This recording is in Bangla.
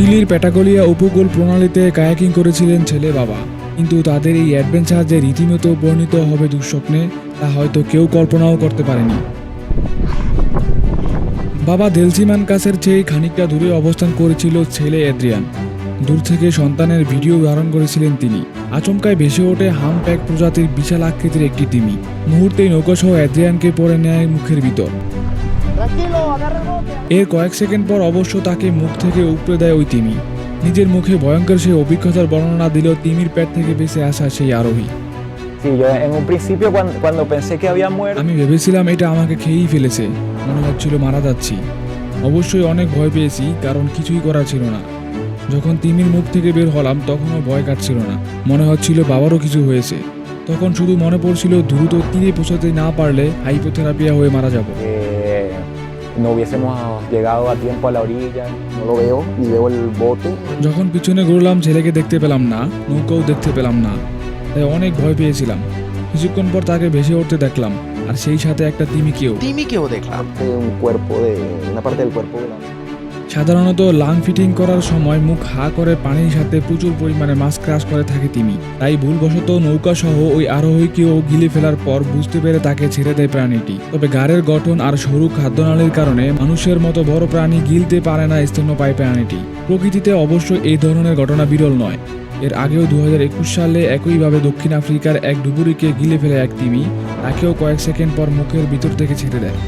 চিলির প্যাটাগোনিয়া উপকূল প্রণালীতে কায়াকিং করেছিলেন ছেলে বাবা, কিন্তু তাদের এই অ্যাডভেঞ্চার যে রীতিমতো পরিণত হবে দুঃস্বপ্নে তা হয়তো কেউ কল্পনাও করতে পারেনি। বাবা দেলসিমান কাছের চেয়ে খানিকটা দূরে অবস্থান করেছিল ছেলে এদ্রিয়ান। দূর থেকে সন্তানের ভিডিও ধারণ করেছিলেন তিনি। আচমকায় ভেসে ওঠে হামপ্যাক প্রজাতির বিশাল আকৃতির একটি তিমি। মুহূর্তেই নৌকাসহ এদ্রিয়ানকে পড়ে নেয় মুখের ভিতর। এর কয়েক সেকেন্ড পর অবশ্য তাকে মুখ থেকে উপড়ে দেয় ওই তিমি। নিজের মুখে ভয়ঙ্কর সেই অভিজ্ঞতার বর্ণনা দিল তিমির পেট থেকে বেঁচে আসা সেই আরোহী। আমি ভেবেছিলাম এটা আমাকে খেয়েই ফেলেছে, মনে হচ্ছিল মারা যাচ্ছি। অবশ্যই অনেক ভয় পেয়েছি, কারণ কিছুই করার ছিল না। যখন তিমির মুখ থেকে বের হলাম তখনও ভয় কাটছিল না, মনে হচ্ছিল বাবারও কিছু হয়েছে। তখন শুধু মনে পড়ছিল দ্রুত তীরে পৌঁছাতে না পারলে হাইপোথেরাপিয়া হয়ে মারা যাব। যখন পিছনে ঘুরলাম ছেলেকে দেখতে পেলাম না, নৌকাও দেখতে পেলাম না, তাই অনেক ভয় পেয়েছিলাম। কিছুক্ষণ পর তাকে ভেসে উঠতে দেখলাম, আর সেই সাথে একটা তিমিকেও দেখলাম। সাধারণত লাং ফিটিং করার সময় মুখ হা করে পানির সাথে প্রচুর পরিমাণে মাছ ক্রাশ করে থাকে তিমি। তাই ভুলবশত নৌকা সহ ওই আরোহীকেও গিলে ফেলার পর বুঝতে পেরে তাকে ছেড়ে দেয় প্রাণীটি। তবে গাড়ের গঠন আর সরু খাদ্যনালীর কারণে মানুষের মতো বড় প্রাণী গিলতে পারে না স্তন্যপায়ী প্রাণীটি। প্রকৃতিতে অবশ্য এই ধরনের ঘটনা বিরল নয়। এর আগেও 2021 সালে একইভাবে দক্ষিণ আফ্রিকার এক ডুবুরিকে গিলে ফেলে এক তিমি। তাকেও কয়েক সেকেন্ড পর মুখের ভিতর থেকে ছেড়ে দেয়।